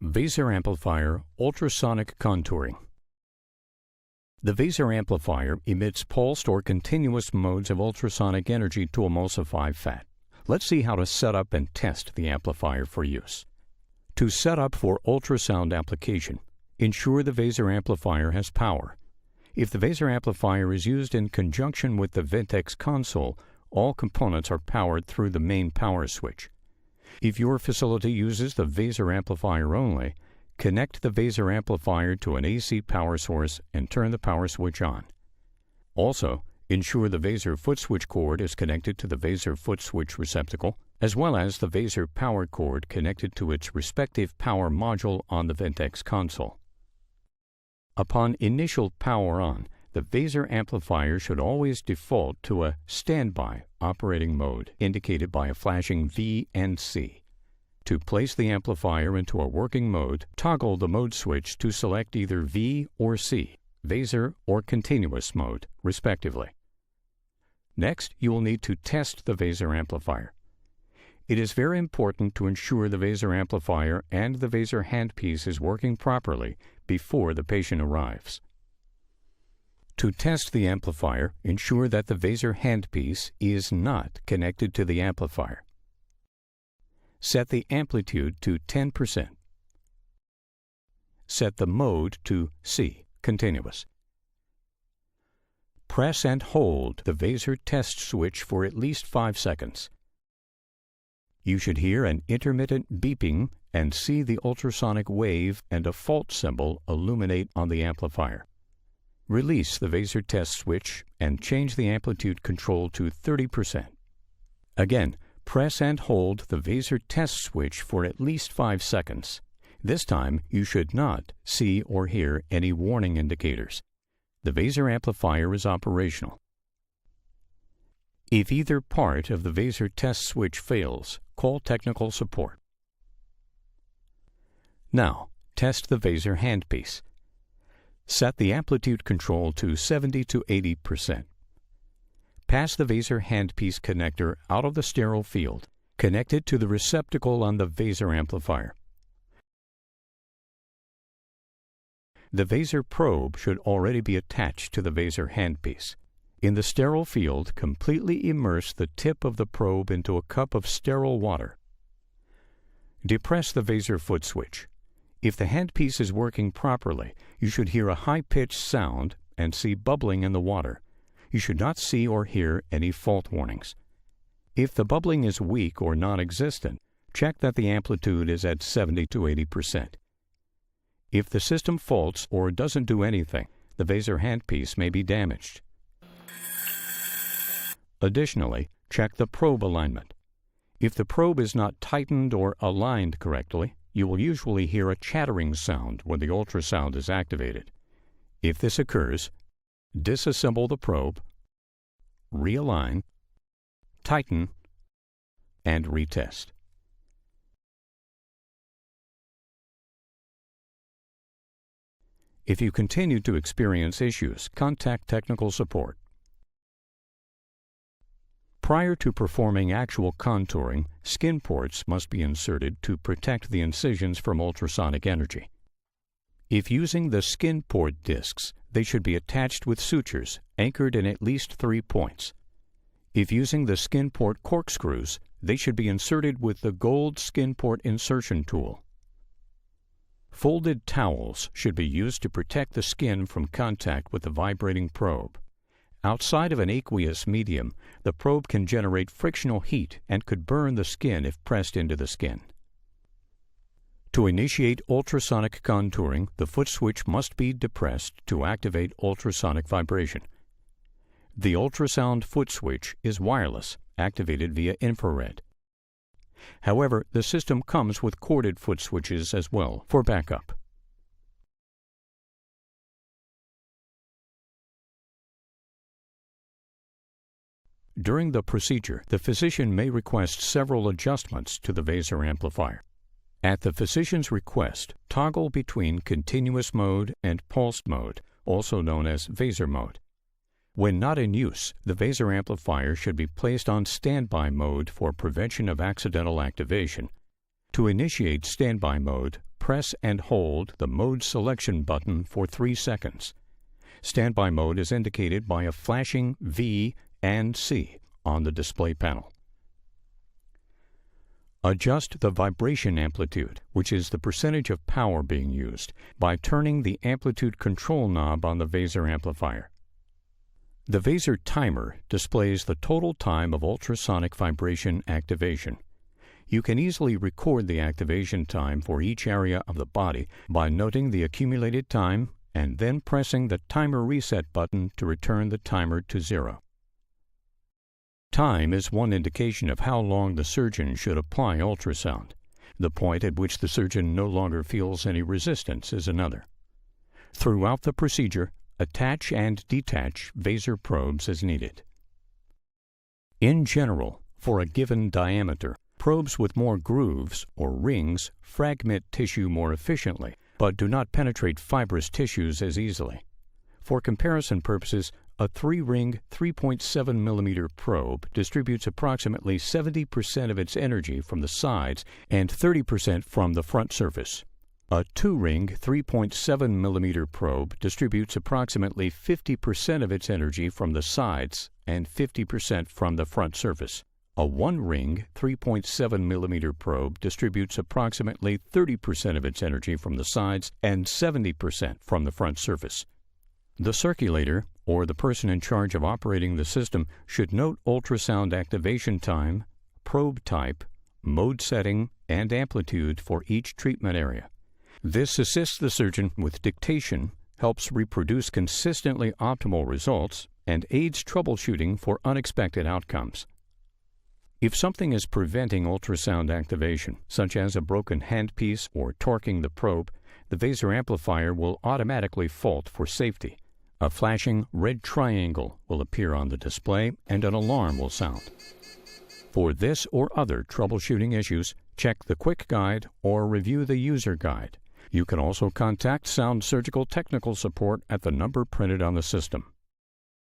Vaser amplifier ultrasonic contouring. The vaser amplifier emits pulsed or continuous modes of ultrasonic energy to emulsify fat. Let's see how to set up and test the amplifier for use. To set up for ultrasound application, ensure the vaser amplifier has power. If the vaser amplifier is used in conjunction with the Ventex console, all components are powered through the main power switch. If your facility uses the vaser amplifier only, connect the vaser amplifier to an AC power source and turn the power switch on. Also, ensure the vaser foot switch cord is connected to the vaser foot switch receptacle, as well as the vaser power cord connected to its respective power module on the Ventex console. Upon initial power on, the vaser amplifier should always default to a standby operating mode indicated by a flashing V and C. To place the amplifier into a working mode, toggle the mode switch to select either V or C, vaser or continuous mode, respectively. Next, you will need to test the vaser amplifier. It is very important to ensure the vaser amplifier and the vaser handpiece is working properly before the patient arrives. To test the amplifier, ensure that the vaser handpiece is not connected to the amplifier. Set the amplitude to 10%. Set the mode to C, continuous. Press and hold the vaser test switch for at least 5 seconds. You should hear an intermittent beeping and see the ultrasonic wave and a fault symbol illuminate on the amplifier. Release the vaser test switch and change the amplitude control to 30%. Again, press and hold the vaser test switch for at least 5 seconds. This time, you should not see or hear any warning indicators. The vaser amplifier is operational. If either part of the vaser test switch fails, call technical support. Now, test the vaser handpiece. Set the amplitude control to 70 to 80%. Pass the vaser handpiece connector out of the sterile field. Connect it to the receptacle on the vaser amplifier. The vaser probe should already be attached to the vaser handpiece. In the sterile field, completely immerse the tip of the probe into a cup of sterile water. Depress the vaser foot switch. If the handpiece is working properly, you should hear a high-pitched sound and see bubbling in the water. You should not see or hear any fault warnings. If the bubbling is weak or non-existent, check that the amplitude is at 70 to 80%. If the system faults or doesn't do anything, the vaser handpiece may be damaged. Additionally, check the probe alignment. If the probe is not tightened or aligned correctly, you will usually hear a chattering sound when the ultrasound is activated. If this occurs, disassemble the probe, realign, tighten, and retest. If you continue to experience issues, contact technical support. Prior to performing actual contouring, skin ports must be inserted to protect the incisions from ultrasonic energy. If using the skin port discs, they should be attached with sutures anchored in at least 3 points. If using the skin port corkscrews, they should be inserted with the gold skin port insertion tool. Folded towels should be used to protect the skin from contact with the vibrating probe. Outside of an aqueous medium, the probe can generate frictional heat and could burn the skin if pressed into the skin. To initiate ultrasonic contouring, the foot switch must be depressed to activate ultrasonic vibration. The ultrasound foot switch is wireless, activated via infrared. However, the system comes with corded foot switches as well for backup. During the procedure, the physician may request several adjustments to the vaser amplifier. At the physician's request, toggle between continuous mode and pulsed mode, also known as vaser mode. When not in use, the vaser amplifier should be placed on standby mode for prevention of accidental activation. To initiate standby mode, press and hold the mode selection button for 3 seconds. Standby mode is indicated by a flashing V and C on the display panel. Adjust the vibration amplitude, which is the percentage of power being used, by turning the amplitude control knob on the Vaser amplifier. The Vaser timer displays the total time of ultrasonic vibration activation. You can easily record the activation time for each area of the body by noting the accumulated time and then pressing the timer reset button to return the timer to 0. Time is one indication of how long the surgeon should apply ultrasound. The point at which the surgeon no longer feels any resistance is another. Throughout the procedure, attach and detach Vaser probes as needed. In general, for a given diameter, probes with more grooves or rings fragment tissue more efficiently, but do not penetrate fibrous tissues as easily. For comparison purposes, a 3-ring 3.7 mm probe distributes approximately 70% of its energy from the sides and 30% from the front surface. A 2-ring 3.7 mm probe distributes approximately 50% of its energy from the sides and 50% from the front surface. A 1-ring 3.7 mm probe distributes approximately 30% of its energy from the sides and 70% from the front surface. The circulator, or the person in charge of operating the system, should note ultrasound activation time, probe type, mode setting, and amplitude for each treatment area. This assists the surgeon with dictation, helps reproduce consistently optimal results, and aids troubleshooting for unexpected outcomes. If something is preventing ultrasound activation, such as a broken handpiece or torquing the probe, the Vaser amplifier will automatically fault for safety. A flashing red triangle will appear on the display and an alarm will sound. For this or other troubleshooting issues, check the quick guide or review the user guide. You can also contact Sound Surgical Technical Support at the number printed on the system.